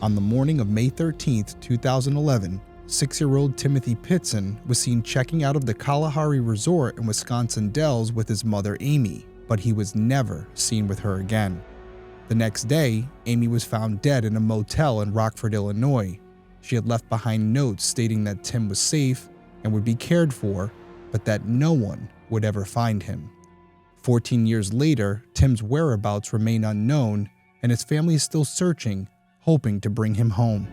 On the morning of May 13, 2011, 6-year-old Timmothy Pitzen was seen checking out of the Kalahari Resort in Wisconsin Dells with his mother Amy, but he was never seen with her again. The next day, Amy was found dead in a motel in Rockford, Illinois. She had left behind notes stating that Tim was safe and would be cared for, but that no one would ever find him. 14 years later, Tim's whereabouts remain unknown, and his family is still searching, hoping to bring him home.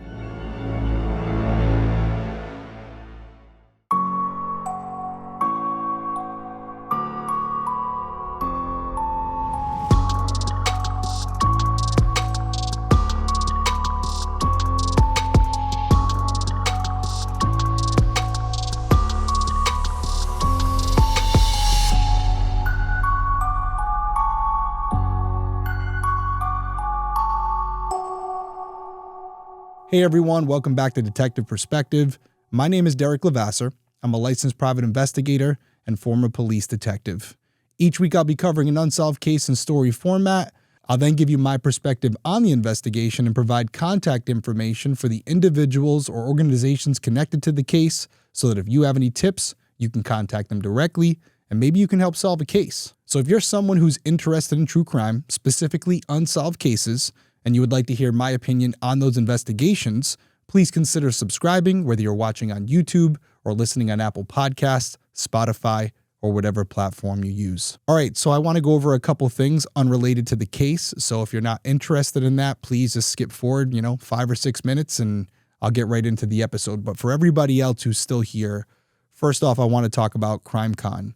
Hey everyone, welcome back to Detective Perspective. My name is Derrick Levasseur. I'm a licensed private investigator and former police detective. Each week I'll be covering an unsolved case in story format. I'll then give you my perspective on the investigation and provide contact information for the individuals or organizations connected to the case so that if you have any tips, you can contact them directly and maybe you can help solve a case. So if you're someone who's interested in true crime, specifically unsolved cases, and you would like to hear my opinion on those investigations, please consider subscribing, whether you're watching on YouTube or listening on Apple Podcasts, Spotify, or whatever platform you use. All right, so I want to go over a couple things unrelated to the case. So if you're not interested in that, please just skip forward, 5 or 6 minutes and I'll get right into the episode. But for everybody else who's still here, first off, I want to talk about CrimeCon.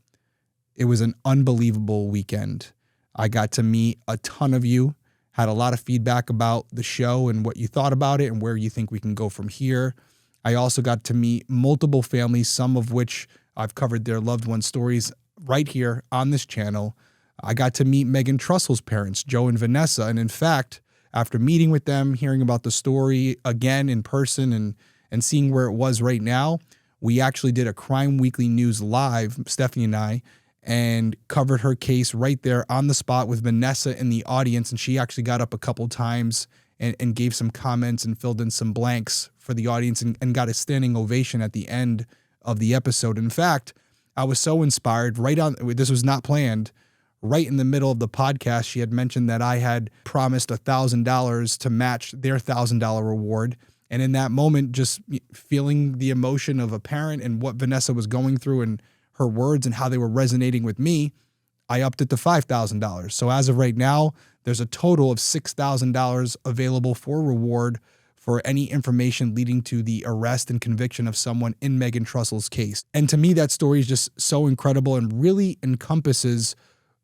It was an unbelievable weekend. I got to meet a ton of you. Had a lot of feedback about the show and what you thought about it and where you think we can go from here. I also got to meet multiple families, some of which I've covered their loved one stories right here on this channel. I got to meet Megan Trussell's parents, Joe and Vanessa. And in fact, after meeting with them, hearing about the story again in person and seeing where it was right now, we actually did a Crime Weekly News Live, Stephanie and I, and covered her case right there on the spot with Vanessa in the audience. And she actually got up a couple times and gave some comments and filled in some blanks for the audience and got a standing ovation at the end of the episode. In fact, I was so inspired this was not planned. Right in the middle of the podcast, she had mentioned that I had promised $1,000 to match their $1,000 reward. And in that moment, just feeling the emotion of a parent and what Vanessa was going through and her words and how they were resonating with me, I upped it to $5,000. So as of right now, there's a total of $6,000 available for reward for any information leading to the arrest and conviction of someone in Megan Trussell's case. And to me, that story is just so incredible and really encompasses,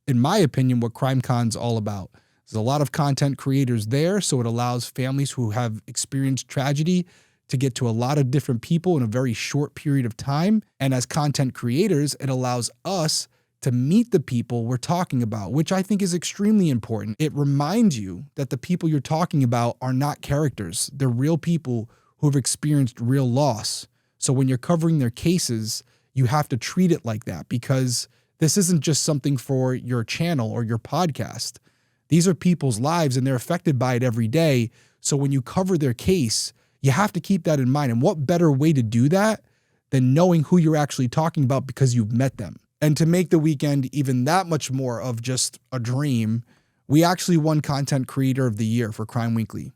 in my opinion, what CrimeCon's all about. There's a lot of content creators there, so it allows families who have experienced tragedy to get to a lot of different people in a very short period of time. And as content creators, it allows us to meet the people we're talking about, which I think is extremely important. It reminds you that the people you're talking about are not characters. They're real people who have experienced real loss. So when you're covering their cases, you have to treat it like that because this isn't just something for your channel or your podcast. These are people's lives and they're affected by it every day. So when you cover their case, you have to keep that in mind. And what better way to do that than knowing who you're actually talking about because you've met them? And to make the weekend even that much more of just a dream, we actually won Content Creator of the Year for Crime Weekly.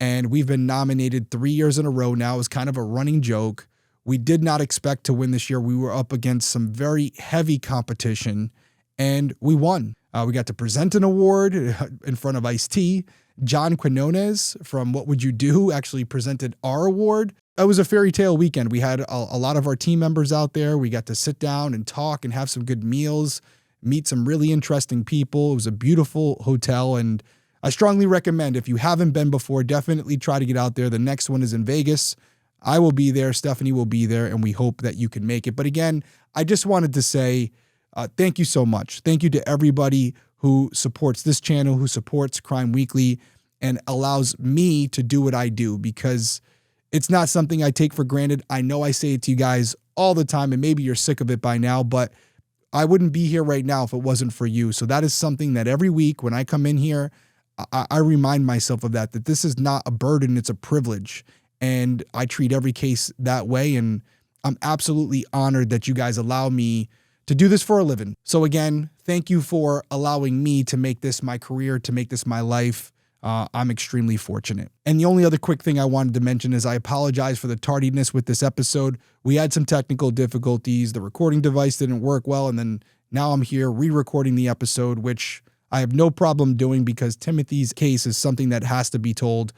And we've been nominated 3 years in a row now as kind of a running joke. We did not expect to win this year. We were up against some very heavy competition and we won. We got to present an award in front of Ice-T. John Quinones from What Would You Do actually presented our award. It was a fairy tale weekend. We had a lot of our team members out there. We got to sit down and talk and have some good meals, meet some really interesting people. It was a beautiful hotel, and I strongly recommend, if you haven't been before, definitely try to get out there. The next one is in Vegas. I will be there. Stephanie will be there, and we hope that you can make it. But again, I just wanted to say thank you so much. Thank you to everybody who supports this channel, who supports Crime Weekly, and allows me to do what I do, because it's not something I take for granted. I know I say it to you guys all the time, and maybe you're sick of it by now, but I wouldn't be here right now if it wasn't for you. So that is something that every week when I come in here, I remind myself of that this is not a burden, it's a privilege. And I treat every case that way. And I'm absolutely honored that you guys allow me to do this for a living. So again, thank you for allowing me to make this my career, to make this my life. I'm extremely fortunate. And the only other quick thing I wanted to mention is I apologize for the tardiness with this episode. We had some technical difficulties. The recording device didn't work well. And then now I'm here re-recording the episode, which I have no problem doing because Timothy's case is something that has to be told.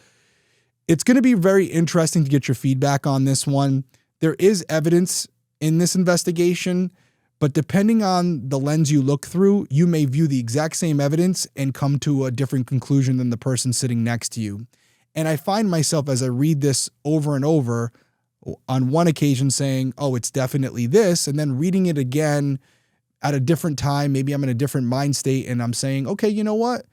It's going to be very interesting to get your feedback on this one. There is evidence in this investigation, but depending on the lens you look through, you may view the exact same evidence and come to a different conclusion than the person sitting next to you. And I find myself as I read this over and over, on one occasion saying, oh, it's definitely this, and then reading it again at a different time. Maybe I'm in a different mind state and I'm saying, okay, you know what?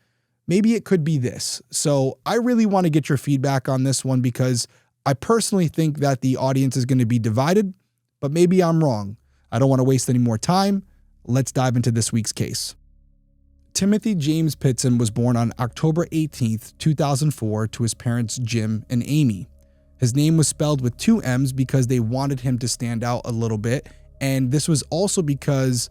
Maybe it could be this. So I really want to get your feedback on this one because I personally think that the audience is going to be divided, but maybe I'm wrong. I don't want to waste any more time. Let's dive into this week's case. Timothy James Pitzen was born on October 18th, 2004 to his parents Jim and Amy. His name was spelled with 2 M's because they wanted him to stand out a little bit, and this was also because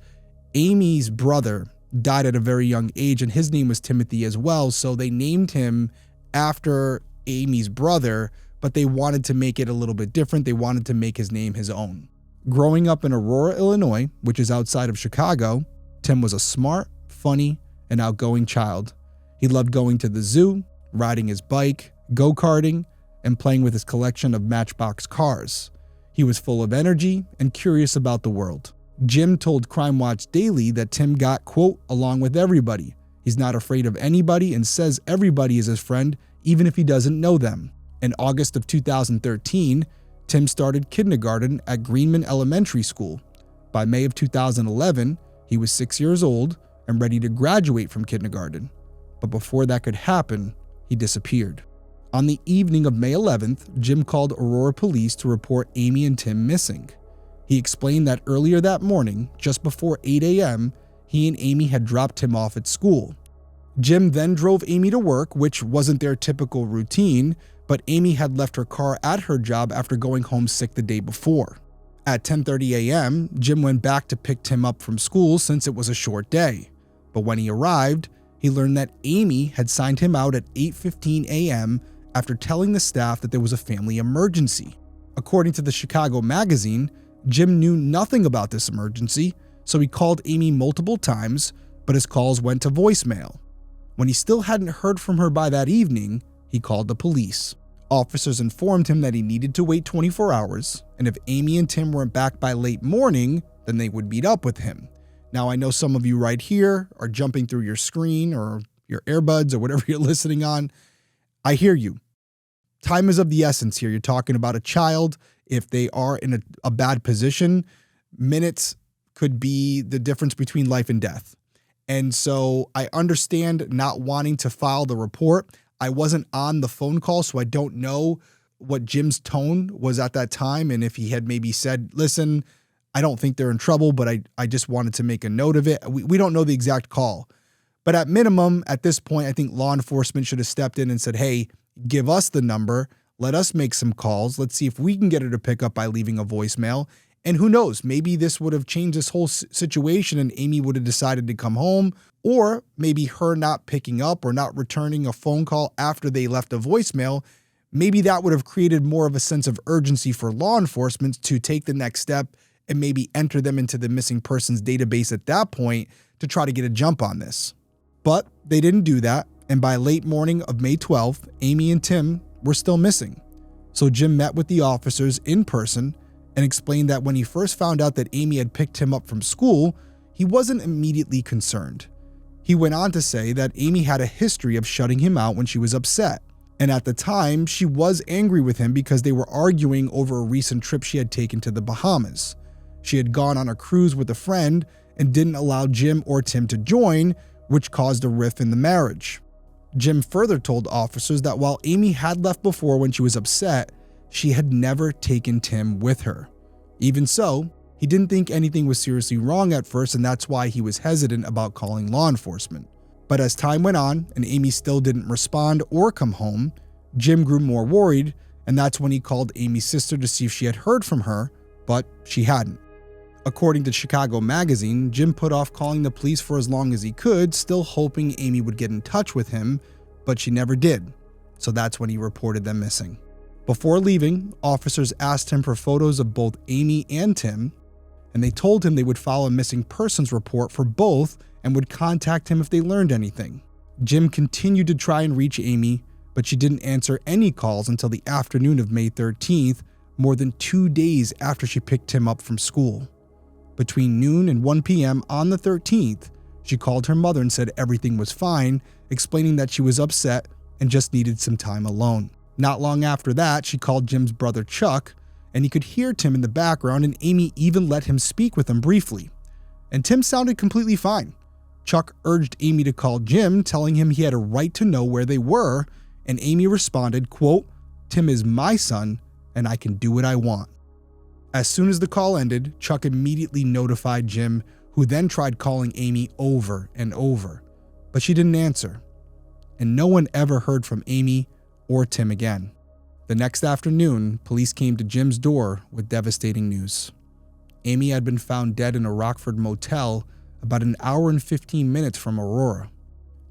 Amy's brother died at a very young age and his name was Timothy as well, so they named him after Amy's brother, but they wanted to make it a little bit different. They wanted to make his name his own. Growing up in Aurora, Illinois, which is outside of Chicago, Tim was a smart, funny, and outgoing child. He loved going to the zoo, riding his bike, go-karting, and playing with his collection of Matchbox cars. He was full of energy and curious about the world. Jim told Crime Watch Daily that Tim got, quote, along with everybody. He's not afraid of anybody and says everybody is his friend, even if he doesn't know them. In August of 2013, Tim started kindergarten at Greenman Elementary School. By May of 2011, he was 6 years old and ready to graduate from kindergarten. But before that could happen, he disappeared. On the evening of May 11th, Jim called Aurora police to report Amy and Tim missing. He explained that earlier that morning, just before 8 a.m., he and Amy had dropped Tim off at school. Jim then drove Amy to work, which wasn't their typical routine, but Amy had left her car at her job after going home sick the day before. At 10:30 a.m., Jim went back to pick Tim up from school since it was a short day. But when he arrived, he learned that Amy had signed him out at 8:15 a.m. after telling the staff that there was a family emergency. According to the Chicago Magazine, Jim knew nothing about this emergency, so he called Amy multiple times, but his calls went to voicemail. When he still hadn't heard from her by that evening, he called the police. Officers informed him that he needed to wait 24 hours, and if Amy and Tim weren't back by late morning, then they would meet up with him. Now, I know some of you right here are jumping through your screen or your earbuds or whatever you're listening on. I hear you. Time is of the essence here. You're talking about a child. If they are in a bad position, minutes could be the difference between life and death. And so I understand not wanting to file the report. I wasn't on the phone call, so I don't know what Jim's tone was at that time. And if he had maybe said, listen, I don't think they're in trouble, but I just wanted to make a note of it. We don't know the exact call. But at minimum, at this point, I think law enforcement should have stepped in and said, hey, give us the number. Let us make some calls. Let's see if we can get her to pick up by leaving a voicemail. And who knows, maybe this would have changed this whole situation and Amy would have decided to come home, or maybe her not picking up or not returning a phone call after they left a voicemail. Maybe that would have created more of a sense of urgency for law enforcement to take the next step and maybe enter them into the missing persons database at that point to try to get a jump on this. But they didn't do that. And by late morning of May 12th, Amy and Tim were still missing. So Jim met with the officers in person and explained that when he first found out that Amy had picked him up from school, he wasn't immediately concerned. He went on to say that Amy had a history of shutting him out when she was upset. And at the time, she was angry with him because they were arguing over a recent trip she had taken to the Bahamas. She had gone on a cruise with a friend and didn't allow Jim or Tim to join, which caused a rift in the marriage. Jim further told officers that while Amy had left before when she was upset, she had never taken Tim with her. Even so, he didn't think anything was seriously wrong at first, and that's why he was hesitant about calling law enforcement. But as time went on and Amy still didn't respond or come home, Jim grew more worried, and that's when he called Amy's sister to see if she had heard from her, but she hadn't. According to Chicago Magazine, Jim put off calling the police for as long as he could, still hoping Amy would get in touch with him, but she never did. So that's when he reported them missing. Before leaving, officers asked him for photos of both Amy and Tim, and they told him they would file a missing persons report for both and would contact him if they learned anything. Jim continued to try and reach Amy, but she didn't answer any calls until the afternoon of May 13th, more than 2 days after she picked him up from school. Between noon and 1 p.m. on the 13th, she called her mother and said everything was fine, explaining that she was upset and just needed some time alone. Not long after that, she called Jim's brother Chuck, and he could hear Tim in the background, and Amy even let him speak with him briefly. And Tim sounded completely fine. Chuck urged Amy to call Jim, telling him he had a right to know where they were, and Amy responded, quote, "Tim is my son, and I can do what I want." As soon as the call ended, Chuck immediately notified Jim, who then tried calling Amy over and over, but she didn't answer. And no one ever heard from Amy or Tim again. The next afternoon, police came to Jim's door with devastating news. Amy had been found dead in a Rockford motel about an hour and 15 minutes from Aurora.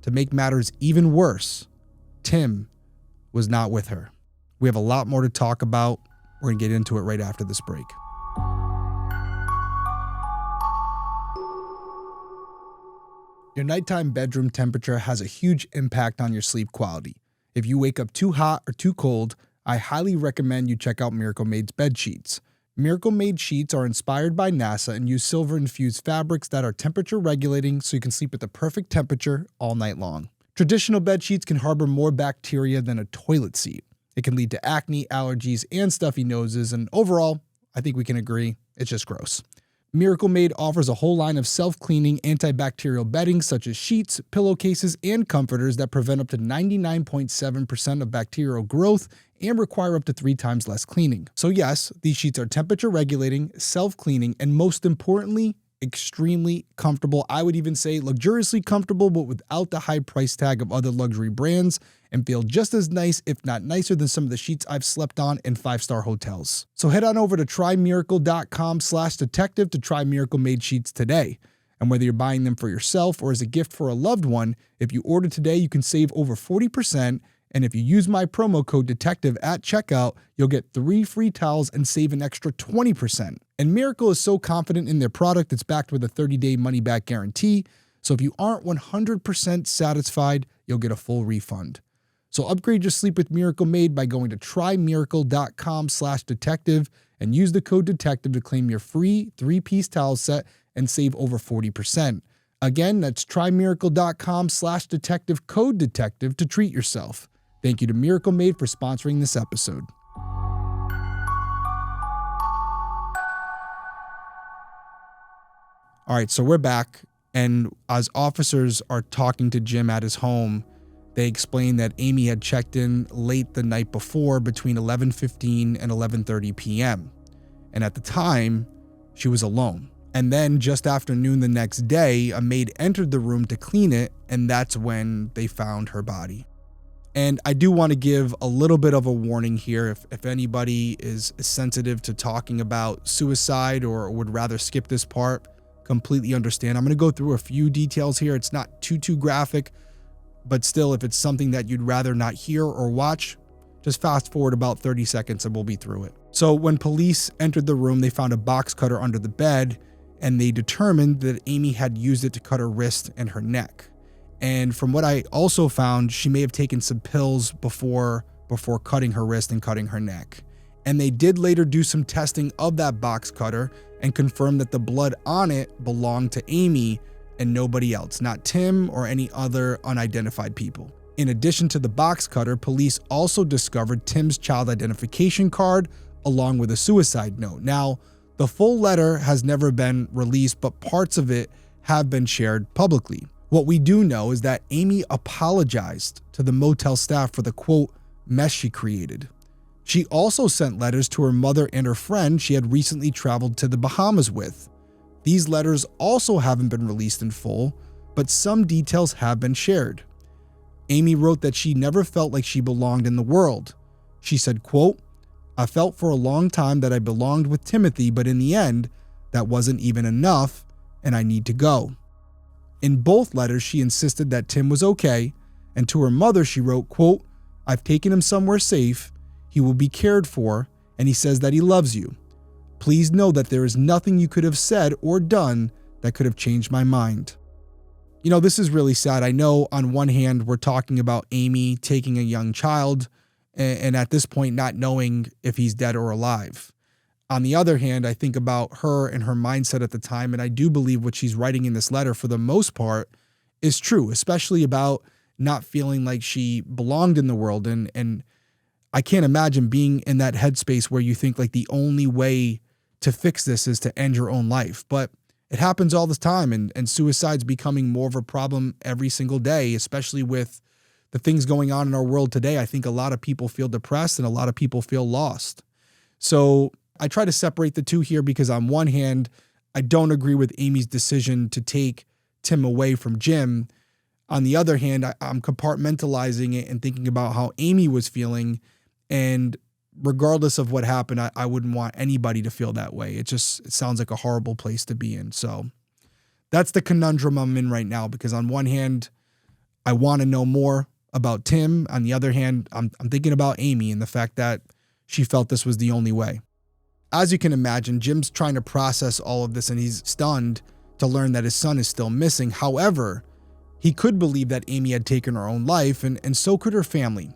To make matters even worse, Tim was not with her. We have a lot more to talk about. We're going to get into it right after this break. Your nighttime bedroom temperature has a huge impact on your sleep quality. If you wake up too hot or too cold, I highly recommend you check out Miracle Made's bed sheets. Miracle Made sheets are inspired by NASA and use silver-infused fabrics that are temperature regulating so you can sleep at the perfect temperature all night long. Traditional bed sheets can harbor more bacteria than a toilet seat. It can lead to acne, allergies, and stuffy noses, and overall, I think we can agree, it's just gross. Miracle Made offers a whole line of self-cleaning antibacterial bedding such as sheets, pillowcases, and comforters that prevent up to 99.7% of bacterial growth and require up to 3 times less cleaning. So yes, these sheets are temperature regulating, self-cleaning, and most importantly, extremely comfortable. I would even say luxuriously comfortable, but without the high price tag of other luxury brands, and feel just as nice, if not nicer, than some of the sheets I've slept on in 5-star hotels. So head on over to trymiracle.com/detective to try Miracle Made sheets today. And whether you're buying them for yourself or as a gift for a loved one, if you order today, you can save over 40%. And if you use my promo code DETECTIVE at checkout, you'll get 3 free towels and save an extra 20%. And Miracle is so confident in their product, it's backed with a 30-day money-back guarantee. So if you aren't 100% satisfied, you'll get a full refund. So upgrade your sleep with Miracle Made by going to trymiracle.com/detective and use the code DETECTIVE to claim your free 3-piece towel set and save over 40%. Again, that's trymiracle.com/detective, code DETECTIVE to treat yourself. Thank you to Miracle Made for sponsoring this episode. All right, so we're back, and as officers are talking to Jim at his home, they explain that Amy had checked in late the night before between 11:15 and 11:30 p.m. And at the time, she was alone. And then just after noon the next day, a maid entered the room to clean it, and that's when they found her body. And I do want to give a little bit of a warning here. If anybody is sensitive to talking about suicide or would rather skip this part, completely understand. I'm going to go through a few details here. It's not too graphic, but still, if it's something that you'd rather not hear or watch, just fast forward about 30 seconds and we'll be through it. So when police entered the room, they found a box cutter under the bed, and they determined that Amy had used it to cut her wrist and her neck. And from what I also found, she may have taken some pills before cutting her wrist and cutting her neck. And they did later do some testing of that box cutter and confirm that the blood on it belonged to Amy and nobody else, not Tim or any other unidentified people. In addition to the box cutter, police also discovered Tim's child identification card along with a suicide note. Now, the full letter has never been released, but parts of it have been shared publicly. What we do know is that Amy apologized to the motel staff for the, quote, mess she created. She also sent letters to her mother and her friend she had recently traveled to the Bahamas with. These letters also haven't been released in full, but some details have been shared. Amy wrote that she never felt like she belonged in the world. She said, quote, "I felt for a long time that I belonged with Timothy, but in the end, that wasn't even enough, and I need to go." In both letters, she insisted that Tim was okay, and to her mother, she wrote, quote, "I've taken him somewhere safe. He will be cared for, and he says that he loves you. Please know that there is nothing you could have said or done that could have changed my mind." You know, this is really sad. I know on one hand, we're talking about Amy taking a young child and at this point not knowing if he's dead or alive. On the other hand, I think about her and her mindset at the time, and I do believe what she's writing in this letter for the most part is true, especially about not feeling like she belonged in the world. And I can't imagine being in that headspace where you think like the only way to fix this is to end your own life. But it happens all the time, and suicide's becoming more of a problem every single day, especially with the things going on in our world today. I think a lot of people feel depressed and a lot of people feel lost. So I try to separate the two here because on one hand, I don't agree with Amy's decision to take Tim away from Jim. On the other hand, I'm compartmentalizing it and thinking about how Amy was feeling. And regardless of what happened, I wouldn't want anybody to feel that way. It sounds like a horrible place to be in. So that's the conundrum I'm in right now, because on one hand, I want to know more about Tim. On the other hand, I'm thinking about Amy and the fact that she felt this was the only way. As you can imagine, Jim's trying to process all of this and he's stunned to learn that his son is still missing. However, he could believe that Amy had taken her own life, and so could her family.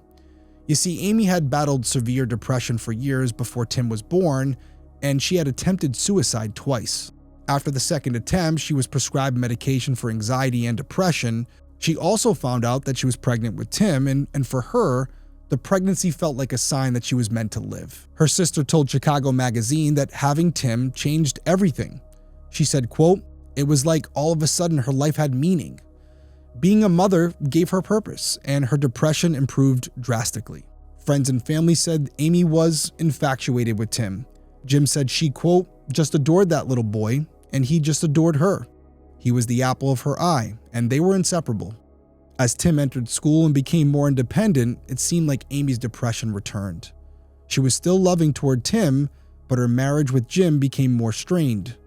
You see, Amy had battled severe depression for years before Tim was born, and she had attempted suicide twice. After the second attempt, she was prescribed medication for anxiety and depression. She also found out that she was pregnant with Tim, and for her, the pregnancy felt like a sign that she was meant to live. Her sister told Chicago Magazine that having Tim changed everything. She said, quote, "It was like all of a sudden her life had meaning. Being a mother gave her purpose, and her depression improved drastically." Friends and family said Amy was infatuated with Tim. Jim said she, quote, "just adored that little boy, and he just adored her. He was the apple of her eye, and they were inseparable." As Tim entered school and became more independent, it seemed like Amy's depression returned. She was still loving toward Tim, but her marriage with Jim became more strained.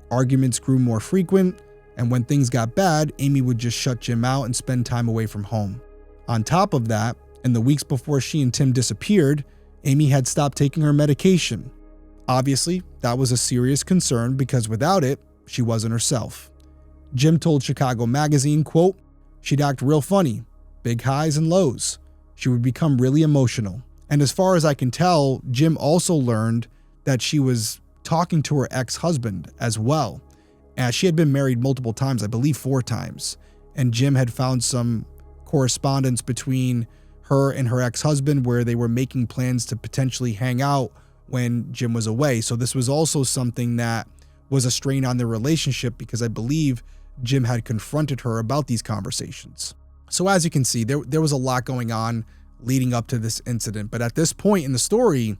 Arguments grew more frequent, and when things got bad, Amy would just shut Jim out and spend time away from home. On top of that, in the weeks before she and Tim disappeared, Amy had stopped taking her medication. Obviously, that was a serious concern because without it, she wasn't herself. Jim told Chicago Magazine, quote, "She'd act real funny, big highs and lows. She would become really emotional." And as far as I can tell, Jim also learned that she was talking to her ex-husband as well. She had been married multiple times, I believe 4 times, and Jim had found some correspondence between her and her ex-husband where they were making plans to potentially hang out when Jim was away. So this was also something that was a strain on their relationship because I believe Jim had confronted her about these conversations. So as you can see, there was a lot going on leading up to this incident, but at this point in the story,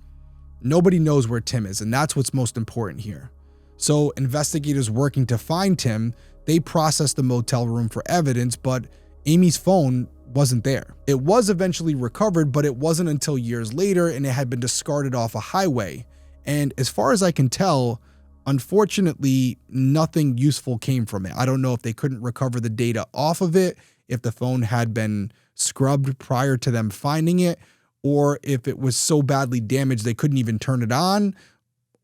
nobody knows where Tim is, and that's what's most important here. So investigators working to find Tim, they processed the motel room for evidence, but Amy's phone wasn't there. It was eventually recovered, but it wasn't until years later, and it had been discarded off a highway. And as far as I can tell, unfortunately, nothing useful came from it. I don't know if they couldn't recover the data off of it, if the phone had been scrubbed prior to them finding it, or if it was so badly damaged they couldn't even turn it on.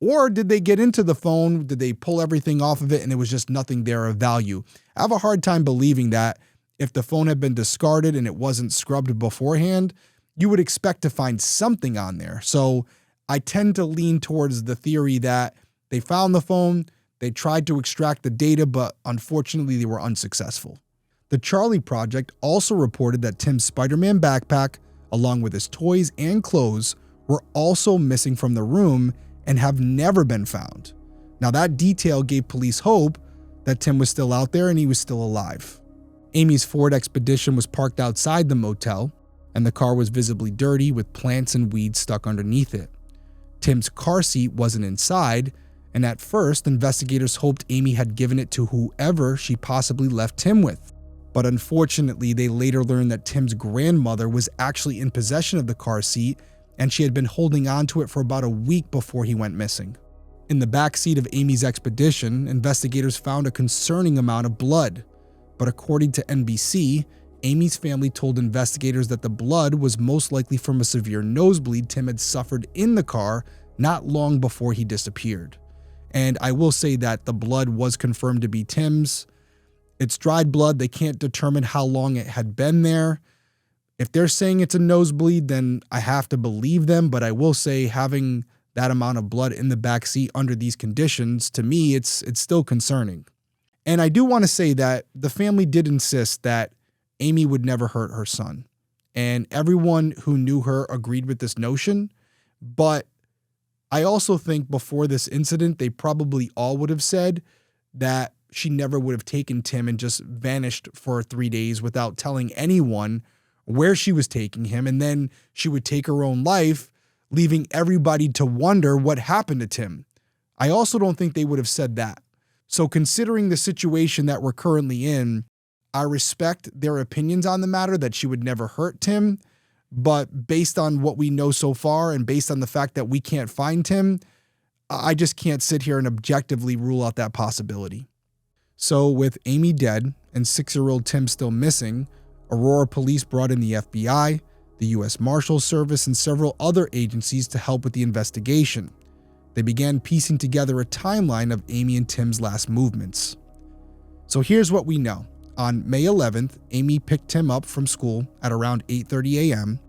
Or did they get into the phone? Did they pull everything off of it and it was just nothing there of value? I have a hard time believing that if the phone had been discarded and it wasn't scrubbed beforehand, you would expect to find something on there. So I tend to lean towards the theory that they found the phone, they tried to extract the data, but unfortunately they were unsuccessful. The Charlie Project also reported that Tim's Spider-Man backpack, along with his toys and clothes, were also missing from the room and have never been found. Now that detail gave police hope that Tim was still out there and he was still alive. Amy's Ford Expedition was parked outside the motel, and the car was visibly dirty with plants and weeds stuck underneath it. Tim's car seat wasn't inside, and at first investigators hoped Amy had given it to whoever she possibly left Tim with. But unfortunately, they later learned that Tim's grandmother was actually in possession of the car seat, and she had been holding onto it for about a week before he went missing. In the backseat of Amy's expedition, investigators found a concerning amount of blood. But according to NBC, Amy's family told investigators that the blood was most likely from a severe nosebleed Tim had suffered in the car not long before he disappeared. And I will say that the blood was confirmed to be Tim's. It's dried blood. They can't determine how long it had been there. If they're saying it's a nosebleed, then I have to believe them. But I will say having that amount of blood in the backseat under these conditions, to me, it's still concerning. And I do want to say that the family did insist that Amy would never hurt her son. And everyone who knew her agreed with this notion. But I also think before this incident, they probably all would have said that she never would have taken Tim and just vanished for 3 days without telling anyone where she was taking him. And then she would take her own life, leaving everybody to wonder what happened to Tim. I also don't think they would have said that. So considering the situation that we're currently in, I respect their opinions on the matter that she would never hurt Tim. But based on what we know so far and based on the fact that we can't find Tim, I just can't sit here and objectively rule out that possibility. So with Amy dead and 6-year-old Tim still missing, Aurora police brought in the FBI, the U.S. Marshals Service, and several other agencies to help with the investigation. They began piecing together a timeline of Amy and Tim's last movements. So here's what we know. On May 11th, Amy picked Tim up from school at around 8:30 a.m.,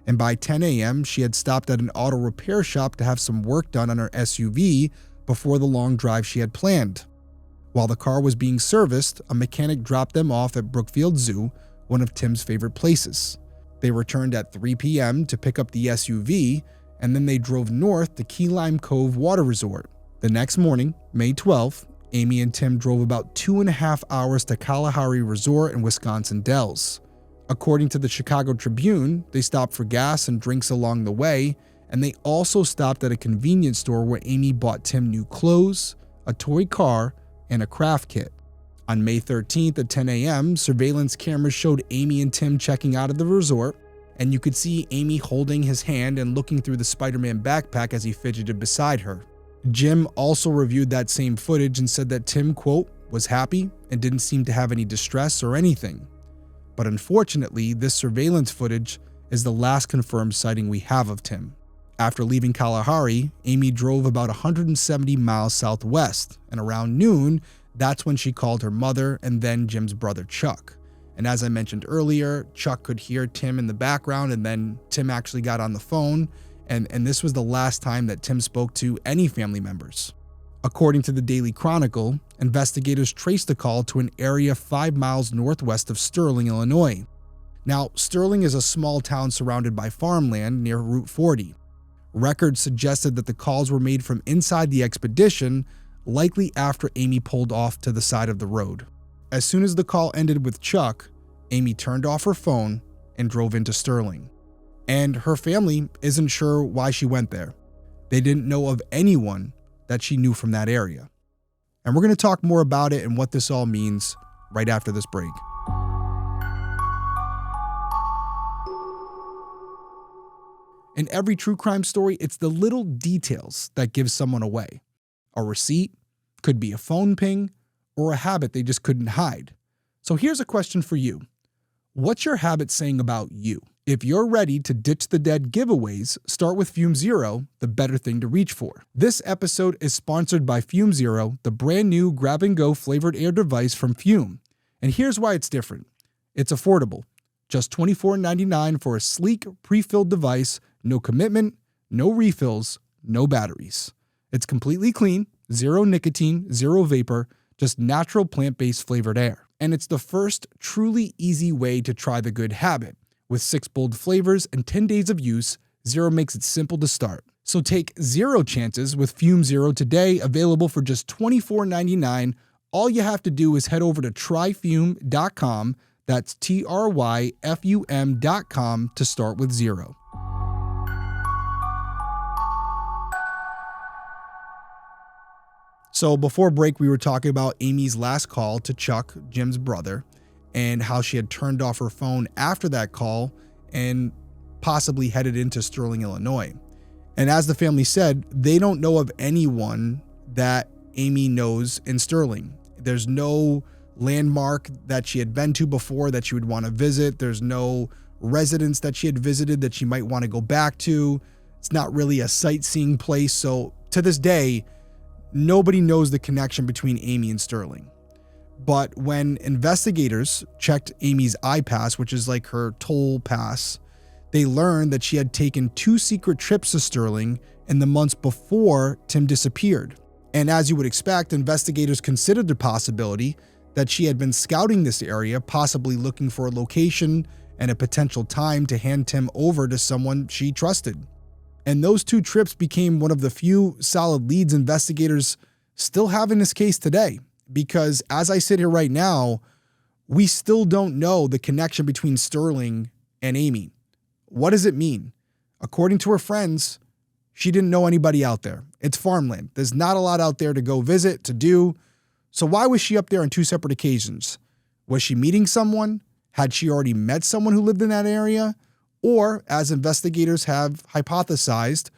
and by 10 a.m., she had stopped at an auto repair shop to have some work done on her SUV before the long drive she had planned. While the car was being serviced, a mechanic dropped them off at Brookfield Zoo, one of Tim's favorite places. They returned at 3 p.m. to pick up the SUV, and then they drove north to Key Lime Cove Water Resort. The next morning, May 12th, Amy and Tim drove about 2.5 hours to Kalahari Resort in Wisconsin Dells. According to the Chicago Tribune, they stopped for gas and drinks along the way, and they also stopped at a convenience store where Amy bought Tim new clothes, a toy car, and a craft kit. On May 13th at 10 a.m., surveillance cameras showed Amy and Tim checking out of the resort, and you could see Amy holding his hand and looking through the Spider-Man backpack as he fidgeted beside her. Jim also reviewed that same footage and said that Tim, quote, was happy and didn't seem to have any distress or anything. But unfortunately, this surveillance footage is the last confirmed sighting we have of Tim. After leaving Kalahari, Amy drove about 170 miles southwest, and around noon, that's when she called her mother and then Jim's brother Chuck. And as I mentioned earlier, Chuck could hear Tim in the background, and then Tim actually got on the phone, and this was the last time that Tim spoke to any family members. According to the Daily Chronicle, investigators traced the call to an area 5 miles northwest of Sterling, Illinois. Now, Sterling is a small town surrounded by farmland near Route 40. Records suggested that the calls were made from inside the expedition, likely after Amy pulled off to the side of the road. As soon as the call ended with Chuck, Amy turned off her phone and drove into Sterling. And her family isn't sure why she went there. They didn't know of anyone that she knew from that area. And we're going to talk more about it and what this all means right after this break. In every true crime story, it's the little details that give someone away. A receipt, could be a phone ping, or a habit they just couldn't hide. So here's a question for you. What's your habit saying about you? If you're ready to ditch the dead giveaways, start with Fume Zero, the better thing to reach for. This episode is sponsored by Fume Zero, the brand new grab-and-go flavored air device from Fume. And here's why it's different. It's affordable. Just $24.99 for a sleek, pre-filled device, no commitment, no refills, no batteries. It's completely clean, zero nicotine, zero vapor, just natural plant-based flavored air. And it's the first truly easy way to try the good habit. With 6 bold flavors and 10 days of use, Zero makes it simple to start. So take zero chances with Fume Zero today, available for just $24.99. All you have to do is head over to tryfume.com, that's tryfum.com, to start with Zero. So before break, we were talking about Amy's last call to Chuck, Jim's brother, and how she had turned off her phone after that call and possibly headed into Sterling, Illinois. And as the family said, they don't know of anyone that Amy knows in Sterling. There's no landmark that she had been to before that she would want to visit. There's no residence that she had visited that she might want to go back to. It's not really a sightseeing place. So to this day, nobody knows the connection between Amy and Sterling. But when investigators checked Amy's iPass, which is like her toll pass, they learned that she had taken 2 secret trips to Sterling in the months before Tim disappeared. And as you would expect, investigators considered the possibility that she had been scouting this area, possibly looking for a location and a potential time to hand Tim over to someone she trusted. And those 2 trips became one of the few solid leads investigators still have in this case today. Because as I sit here right now, we still don't know the connection between Sterling and Amy. What does it mean? According to her friends, she didn't know anybody out there. It's farmland. There's not a lot out there to go visit, to do. So why was she up there on 2 separate occasions? Was she meeting someone? Had she already met someone who lived in that area? Or, as investigators have hypothesized,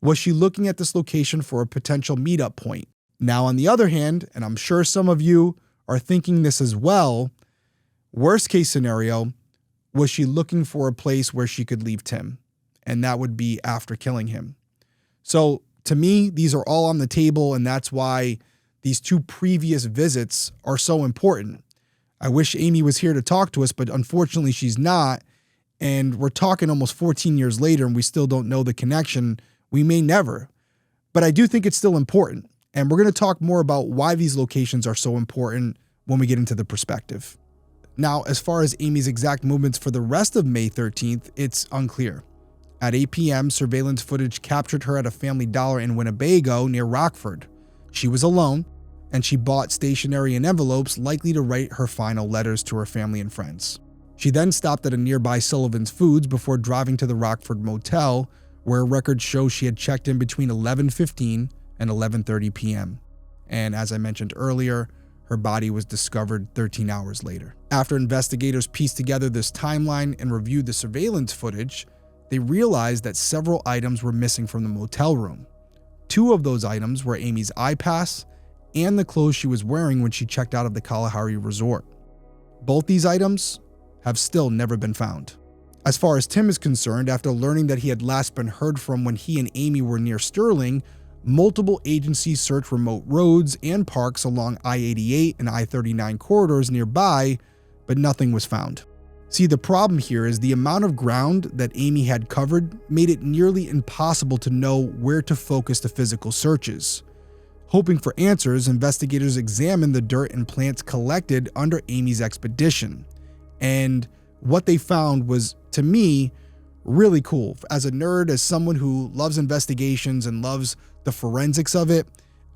was she looking at this location for a potential meetup point? Now, on the other hand, and I'm sure some of you are thinking this as well, worst case scenario, was she looking for a place where she could leave Tim? And that would be after killing him. So to me, these are all on the table, and that's why these 2 previous visits are so important. I wish Amy was here to talk to us, but unfortunately she's not. And we're talking almost 14 years later and we still don't know the connection. We may never. But I do think it's still important. And we're going to talk more about why these locations are so important when we get into the perspective. Now, as far as Amy's exact movements for the rest of May 13th, it's unclear. At 8 p.m., surveillance footage captured her at a Family Dollar in Winnebago near Rockford. She was alone, and she bought stationery and envelopes likely to write her final letters to her family and friends. She then stopped at a nearby Sullivan's Foods before driving to the Rockford motel, where records show she had checked in between 11:15 and 11:30 p.m. And as I mentioned earlier, her body was discovered 13 hours later. After investigators pieced together this timeline and reviewed the surveillance footage, they realized that several items were missing from the motel room. 2 of those items were Amy's iPass and the clothes she was wearing when she checked out of the Kalahari Resort. Both these items have still never been found. As far as Tim is concerned, after learning that he had last been heard from when he and Amy were near Sterling, multiple agencies searched remote roads and parks along I-88 and I-39 corridors nearby, but nothing was found. See, the problem here is the amount of ground that Amy had covered made it nearly impossible to know where to focus the physical searches. Hoping for answers, investigators examined the dirt and plants collected under Amy's expedition. And what they found was, to me, really cool. As a nerd, as someone who loves investigations and loves the forensics of it,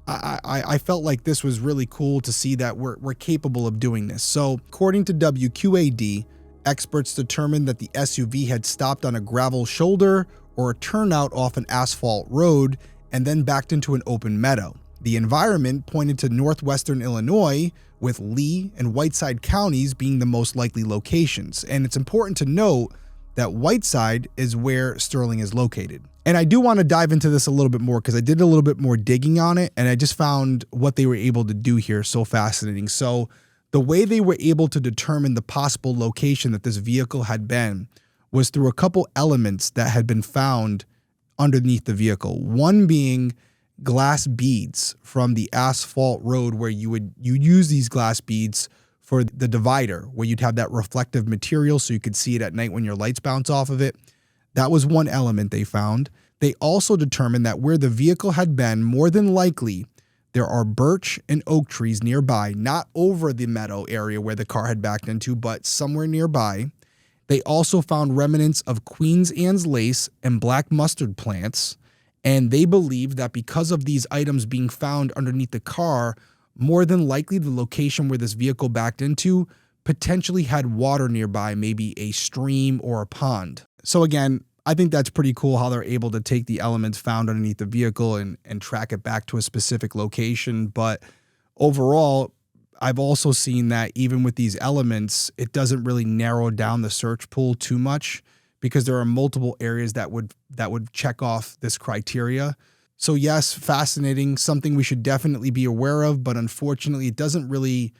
I felt like this was really cool to see that we're capable of doing this. So, according to WQAD, experts determined that the SUV had stopped on a gravel shoulder or a turnout off an asphalt road and then backed into an open meadow. The environment pointed to northwestern Illinois, with Lee and Whiteside counties being the most likely locations. And it's important to note that Whiteside is where Sterling is located. And I do want to dive into this a little bit more because I did a little bit more digging on it, and I just found what they were able to do here so fascinating. So the way they were able to determine the possible location that this vehicle had been was through a couple elements that had been found underneath the vehicle. One being glass beads from the asphalt road, where you use these glass beads for the divider, where you'd have that reflective material so you could see it at night when your lights bounce off of it. That was one element they found. They also determined that where the vehicle had been, more than likely, there are birch and oak trees nearby, not over the meadow area where the car had backed into, but somewhere nearby. They also found remnants of Queen's Anne's lace and black mustard plants. And they believe that because of these items being found underneath the car, more than likely the location where this vehicle backed into potentially had water nearby, maybe a stream or a pond. So again, I think that's pretty cool how they're able to take the elements found underneath the vehicle and track it back to a specific location. But overall, I've also seen that even with these elements, it doesn't really narrow down the search pool too much because there are multiple areas that would check off this criteria. So yes, fascinating, something we should definitely be aware of, but unfortunately it doesn't really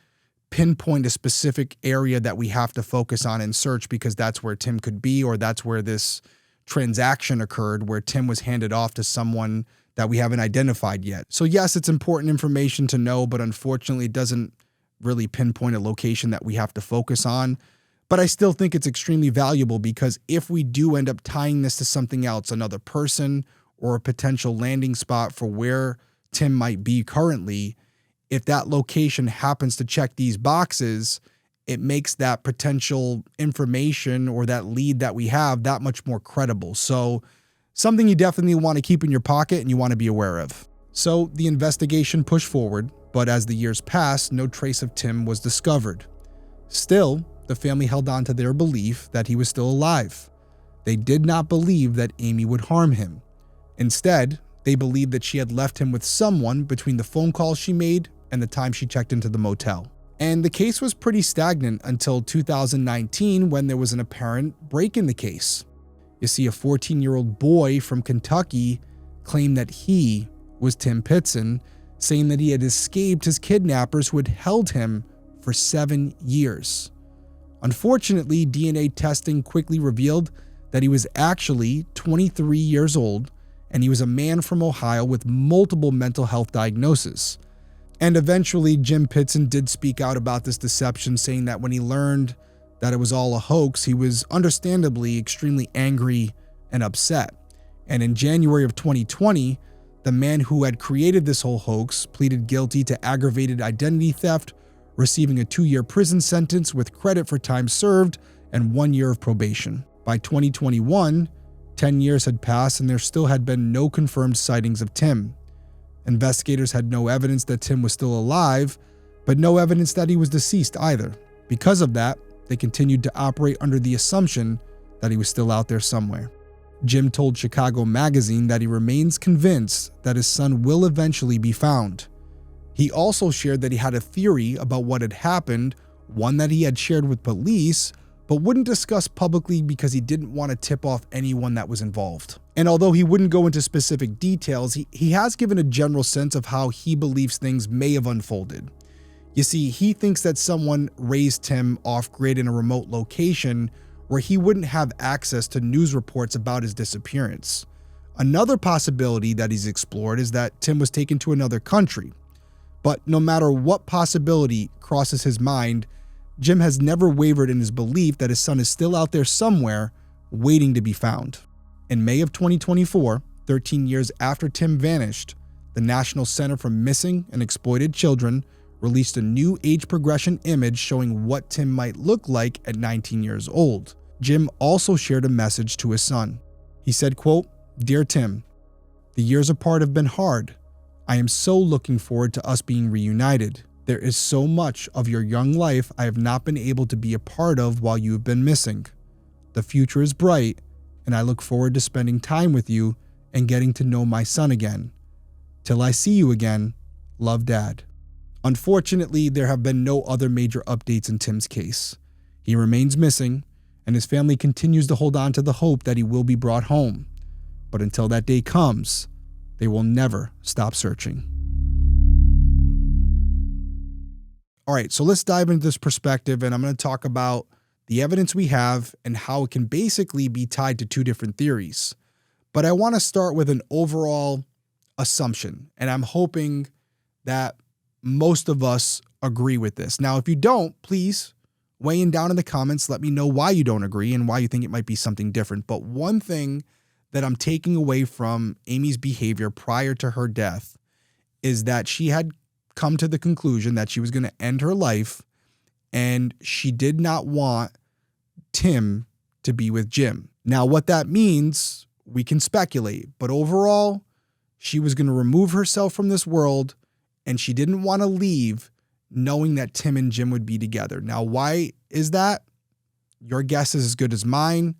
pinpoint a specific area that we have to focus on in search because that's where Tim could be, or that's where this transaction occurred where Tim was handed off to someone that we haven't identified yet. So yes, it's important information to know, but unfortunately it doesn't really pinpoint a location that we have to focus on. But I still think it's extremely valuable because if we do end up tying this to something else, another person or a potential landing spot for where Tim might be currently, if that location happens to check these boxes, it makes that potential information or that lead that we have that much more credible. So something you definitely want to keep in your pocket and you want to be aware of. So the investigation pushed forward, but as the years passed, no trace of Tim was discovered. Still, the family held on to their belief that he was still alive. They did not believe that Amy would harm him. Instead, they believed that she had left him with someone between the phone calls she made and the time she checked into the motel. And the case was pretty stagnant until 2019 when there was an apparent break in the case. You see, a 14-year-old boy from Kentucky claimed that he was Tim Pitzen, saying that he had escaped his kidnappers who had held him for 7 years. Unfortunately, DNA testing quickly revealed that he was actually 23 years old and he was a man from Ohio with multiple mental health diagnoses. And eventually, Jim Pitzen did speak out about this deception, saying that when he learned that it was all a hoax, he was understandably extremely angry and upset. And in January of 2020, the man who had created this whole hoax pleaded guilty to aggravated identity theft, receiving a 2-year prison sentence with credit for time served and 1 year of probation. By 2021, 10 years had passed and there still had been no confirmed sightings of Tim. Investigators had no evidence that Tim was still alive, but no evidence that he was deceased either. Because of that, they continued to operate under the assumption that he was still out there somewhere. Jim told Chicago Magazine that he remains convinced that his son will eventually be found. He also shared that he had a theory about what had happened, one that he had shared with police, but wouldn't discuss publicly because he didn't want to tip off anyone that was involved. And although he wouldn't go into specific details, he has given a general sense of how he believes things may have unfolded. You see, he thinks that someone raised Tim off-grid in a remote location where he wouldn't have access to news reports about his disappearance. Another possibility that he's explored is that Tim was taken to another country. But no matter what possibility crosses his mind, Jim has never wavered in his belief that his son is still out there somewhere waiting to be found. In May of 2024, 13 years after Tim vanished, the National Center for Missing and Exploited Children released a new age progression image showing what Tim might look like at 19 years old. Jim also shared a message to his son. He said, quote, "Dear Tim, the years apart have been hard. I am so looking forward to us being reunited. There is so much of your young life I have not been able to be a part of while you have been missing. The future is bright, and I look forward to spending time with you and getting to know my son again. Till I see you again, love, Dad." Unfortunately, there have been no other major updates in Tim's case. He remains missing, and his family continues to hold on to the hope that he will be brought home. But until that day comes, they will never stop searching. All right, so let's dive into this perspective, and I'm going to talk about the evidence we have and how it can basically be tied to two different theories. But I want to start with an overall assumption, and I'm hoping that most of us agree with this. Now, if you don't, please weigh in down in the comments. Let me know why you don't agree and why you think it might be something different. But one thing that I'm taking away from Amy's behavior prior to her death is that she had come to the conclusion that she was going to end her life, and she did not want Tim to be with Jim. Now, what that means, we can speculate, but overall, she was going to remove herself from this world, and she didn't want to leave knowing that Tim and Jim would be together. Now, why is that? Your guess is as good as mine,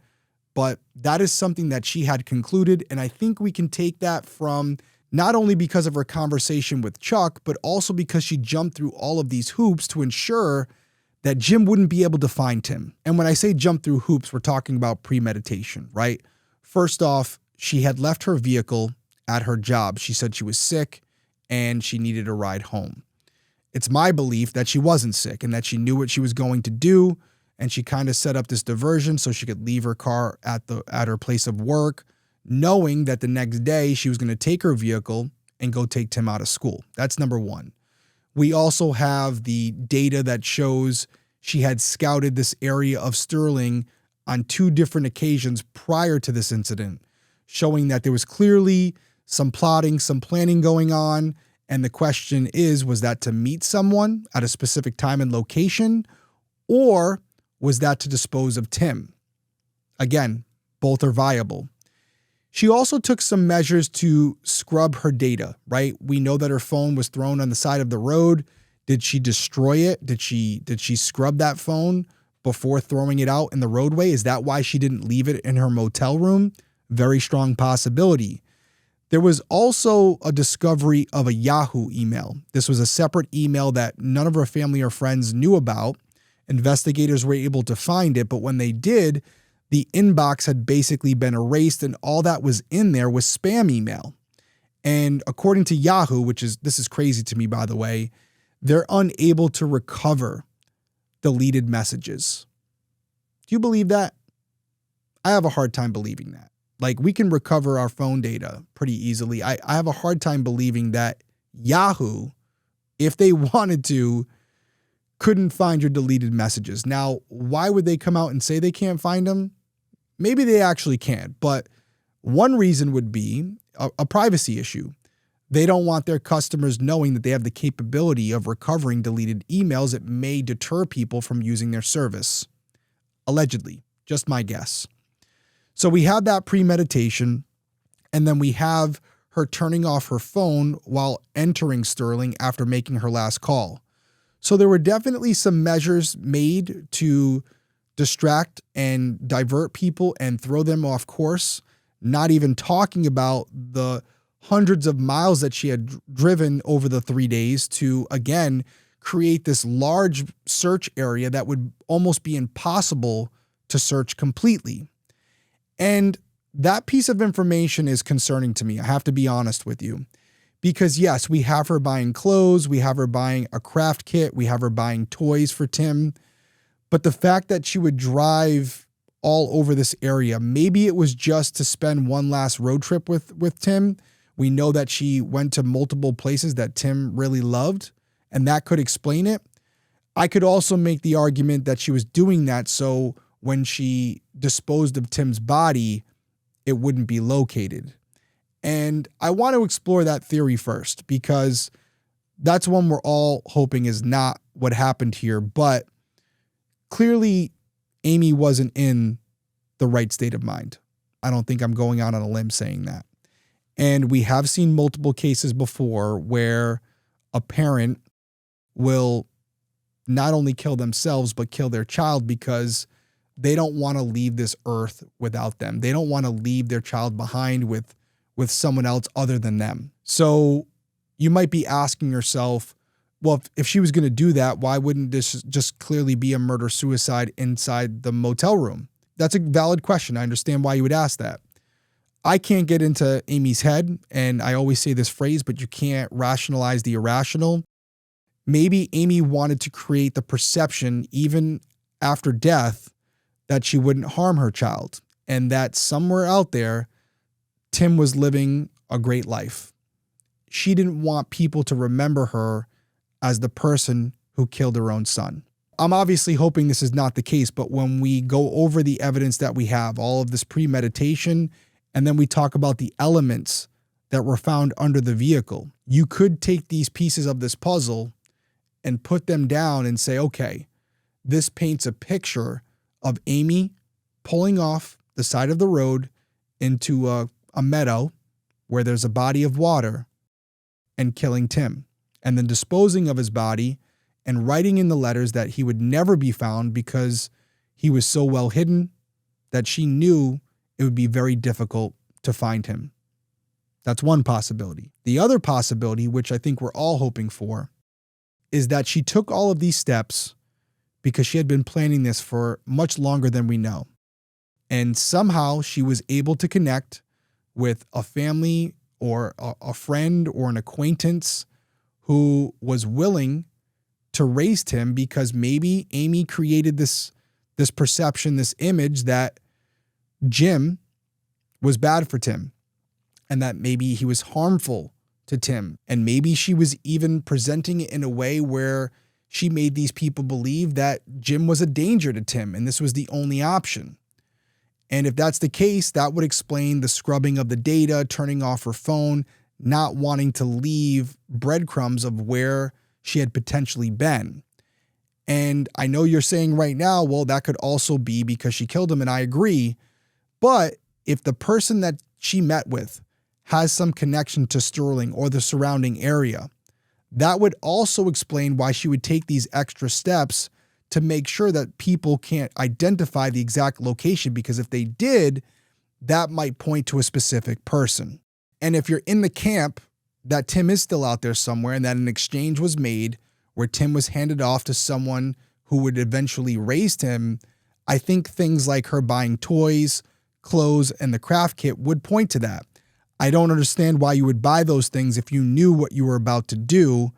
but that is something that she had concluded, and I think we can take that from not only because of her conversation with Chuck, but also because she jumped through all of these hoops to ensure that Jim wouldn't be able to find Tim. And when I say jump through hoops, we're talking about premeditation, right? First off, she had left her vehicle at her job. She said she was sick and she needed a ride home. It's my belief that she wasn't sick and that she knew what she was going to do, and she kind of set up this diversion so she could leave her car at her place of work, knowing that the next day she was going to take her vehicle and go take Tim out of school. That's number one. We also have the data that shows she had scouted this area of Sterling on 2 different occasions prior to this incident, showing that there was clearly some plotting, some planning going on. And the question is, was that to meet someone at a specific time and location, or was that to dispose of Tim? Again, both are viable. She also took some measures to scrub her data, right? We know that her phone was thrown on the side of the road. Did she destroy it? Did she scrub that phone before throwing it out in the roadway? Is that why she didn't leave it in her motel room? Very strong possibility. There was also a discovery of a Yahoo email. This was a separate email that none of her family or friends knew about. Investigators were able to find it, but when they did, the inbox had basically been erased and all that was in there was spam email. And according to Yahoo, this is crazy to me, by the way, they're unable to recover deleted messages. Do you believe that? I have a hard time believing that. Like, we can recover our phone data pretty easily. I have a hard time believing that Yahoo, if they wanted to, couldn't find your deleted messages. Now, why would they come out and say they can't find them? Maybe they actually can, but one reason would be a privacy issue. They don't want their customers knowing that they have the capability of recovering deleted emails. It may deter people from using their service. Allegedly, just my guess. So we have that premeditation, and then we have her turning off her phone while entering Sterling after making her last call. So there were definitely some measures made to distract and divert people and throw them off course, not even talking about the hundreds of miles that she had driven over the 3 days to, again, create this large search area that would almost be impossible to search completely. And that piece of information is concerning to me. I have to be honest with you. Because yes, we have her buying clothes, we have her buying a craft kit, we have her buying toys for Tim. But the fact that she would drive all over this area, maybe it was just to spend one last road trip with Tim. We know that she went to multiple places that Tim really loved, and that could explain it. I could also make the argument that she was doing that so when she disposed of Tim's body, it wouldn't be located. And I want to explore that theory first, because that's one we're all hoping is not what happened here. But clearly, Amy wasn't in the right state of mind. I don't think I'm going out on a limb saying that. And we have seen multiple cases before where a parent will not only kill themselves, but kill their child because they don't want to leave this earth without them. They don't want to leave their child behind with someone else other than them. So you might be asking yourself, well, if she was going to do that, why wouldn't this just clearly be a murder-suicide inside the motel room? That's a valid question. I understand why you would ask that. I can't get into Amy's head, and I always say this phrase, but you can't rationalize the irrational. Maybe Amy wanted to create the perception, even after death, that she wouldn't harm her child, and that somewhere out there, Tim was living a great life. She didn't want people to remember her as the person who killed her own son. I'm obviously hoping this is not the case, but when we go over the evidence that we have, all of this premeditation, and then we talk about the elements that were found under the vehicle, you could take these pieces of this puzzle and put them down and say, okay, this paints a picture of Amy pulling off the side of the road into a meadow where there's a body of water and killing Tim, and then disposing of his body and writing in the letters that he would never be found because he was so well hidden that she knew it would be very difficult to find him. That's one possibility. The other possibility, which I think we're all hoping for, is that she took all of these steps because she had been planning this for much longer than we know. And somehow she was able to connect with a family or a friend or an acquaintance who was willing to raise Tim, because maybe Amy created this perception, this image that Jim was bad for Tim and that maybe he was harmful to Tim. And maybe she was even presenting it in a way where she made these people believe that Jim was a danger to Tim and this was the only option. And if that's the case, that would explain the scrubbing of the data, turning off her phone, not wanting to leave breadcrumbs of where she had potentially been. And I know you're saying right now, well, that could also be because she killed him, and I agree. But if the person that she met with has some connection to Sterling or the surrounding area, that would also explain why she would take these extra steps to make sure that people can't identify the exact location, because if they did, that might point to a specific person. And if you're in the camp that Tim is still out there somewhere and that an exchange was made where Tim was handed off to someone who would eventually raise Tim, I think things like her buying toys, clothes, and the craft kit would point to that. I don't understand why you would buy those things if you knew what you were about to do.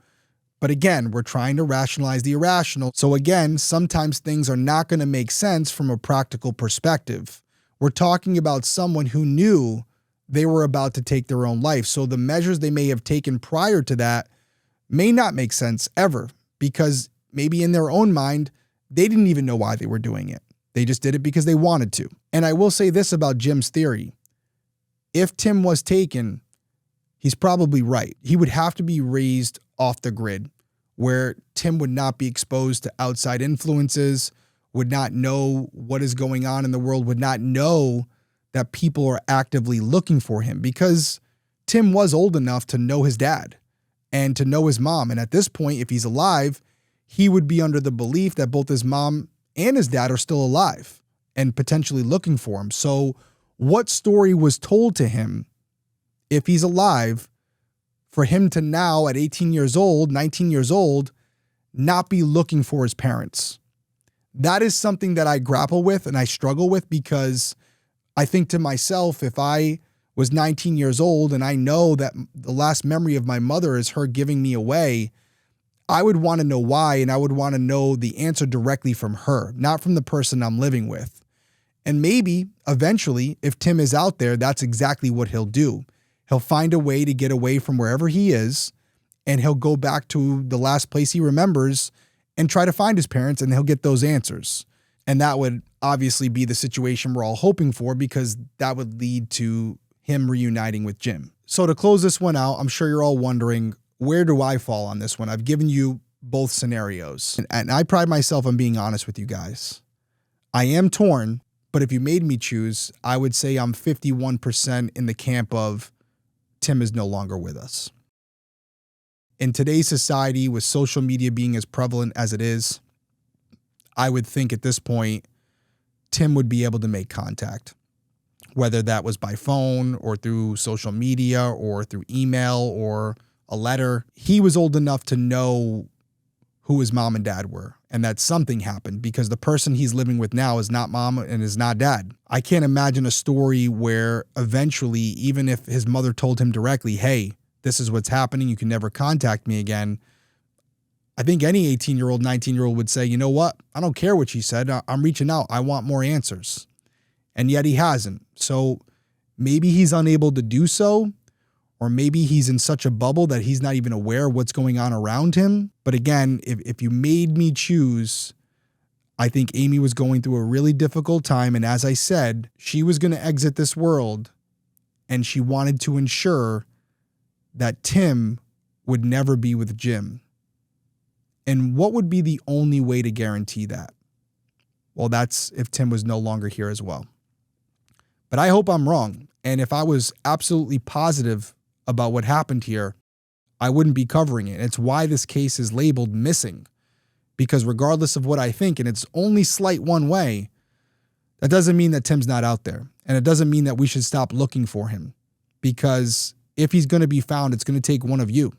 But again, we're trying to rationalize the irrational. So again, sometimes things are not going to make sense from a practical perspective. We're talking about someone who knew they were about to take their own life. So the measures they may have taken prior to that may not make sense ever, because maybe in their own mind, they didn't even know why they were doing it. They just did it because they wanted to. And I will say this about Jim's theory. If Tim was taken, he's probably right. He would have to be raised off the grid, where Tim would not be exposed to outside influences, would not know what is going on in the world, would not know that people are actively looking for him, because Tim was old enough to know his dad and to know his mom. And at this point, if he's alive, he would be under the belief that both his mom and his dad are still alive and potentially looking for him. So what story was told to him, if he's alive, for him to now at 18 years old, 19 years old, not be looking for his parents? That is something that I grapple with and I struggle with, because I think to myself, if I was 19 years old and I know that the last memory of my mother is her giving me away, I would want to know why, and I would want to know the answer directly from her, not from the person I'm living with. And maybe eventually, if Tim is out there, that's exactly what he'll do. He'll find a way to get away from wherever he is, and he'll go back to the last place he remembers and try to find his parents, and he'll get those answers. And that would obviously be the situation we're all hoping for, because that would lead to him reuniting with Jim. So to close this one out, I'm sure you're all wondering, where do I fall on this one? I've given you both scenarios, and I pride myself on being honest with you guys. I am torn, but if you made me choose, I would say I'm 51% in the camp of Tim is no longer with us. In today's society, with social media being as prevalent as it is, I would think at this point, Tim would be able to make contact, whether that was by phone or through social media or through email or a letter. He was old enough to know who his mom and dad were, and that something happened, because the person he's living with now is not mom and is not dad. I can't imagine a story where eventually, even if his mother told him directly, hey, this is what's happening, you can never contact me again, I think any 18-year-old, 19-year-old would say, you know what? I don't care what she said. I'm reaching out. I want more answers. And yet he hasn't. So maybe he's unable to do so, or maybe he's in such a bubble that he's not even aware of what's going on around him. But again, if you made me choose, I think Amy was going through a really difficult time. And as I said, she was going to exit this world, and she wanted to ensure that Tim would never be with Jim. And what would be the only way to guarantee that? Well, that's if Tim was no longer here as well. But I hope I'm wrong. And if I was absolutely positive about what happened here, I wouldn't be covering it. It's why this case is labeled missing. Because regardless of what I think, and it's only slight one way, that doesn't mean that Tim's not out there. And it doesn't mean that we should stop looking for him. Because If he's going to be found, it's going to take one of you.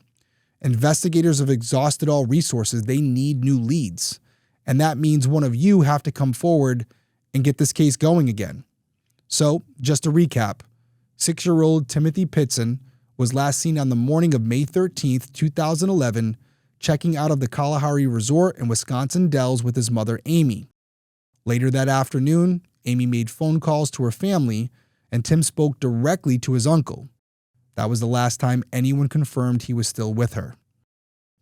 Investigators have exhausted all resources. They need new leads. And that means one of you have to come forward and get this case going again. So, just to recap, 6-year-old Timmothy Pitzen was last seen on the morning of May 13th, 2011, checking out of the Kalahari Resort in Wisconsin Dells with his mother, Amy. Later that afternoon, Amy made phone calls to her family, and Tim spoke directly to his uncle. That was the last time anyone confirmed he was still with her.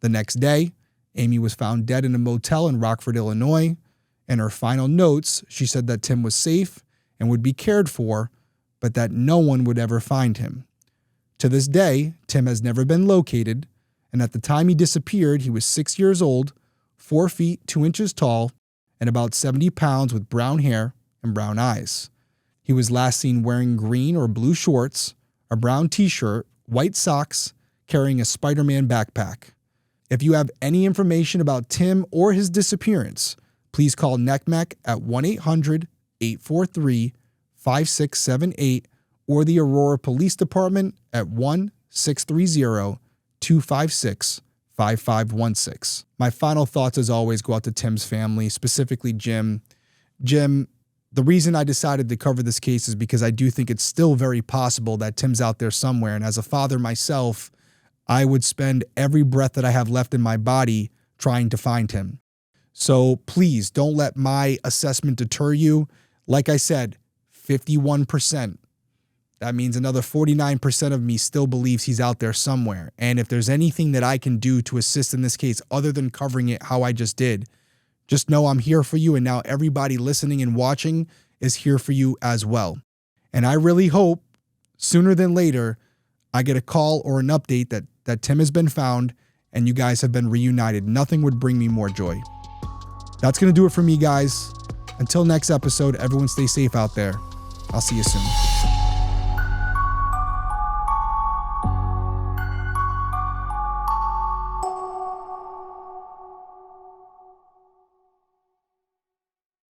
The next day, Amy was found dead in a motel in Rockford, Illinois. In her final notes, she said that Tim was safe and would be cared for, but that no one would ever find him. To this day, Tim has never been located, and at the time he disappeared, he was 6 years old, 4 feet 2 inches tall, and about 70 pounds with brown hair and brown eyes. He was last seen wearing green or blue shorts, a brown t-shirt, white socks, carrying a Spider-Man backpack. If you have any information about Tim or his disappearance, please call NECMEC at 1-800-843-5678 or the Aurora Police Department at 1-630-256-5516. My final thoughts, as always, go out to Tim's family, specifically Jim. Jim, the reason I decided to cover this case is because I do think it's still very possible that Tim's out there somewhere. And as a father myself, I would spend every breath that I have left in my body trying to find him. So please don't let my assessment deter you. Like I said, 51%. That means another 49% of me still believes he's out there somewhere. And if there's anything that I can do to assist in this case other than covering it how I just did, just know I'm here for you. And now everybody listening and watching is here for you as well. And I really hope sooner than later, I get a call or an update that Tim has been found and you guys have been reunited. Nothing would bring me more joy. That's going to do it for me, guys. Until next episode, everyone stay safe out there. I'll see you soon.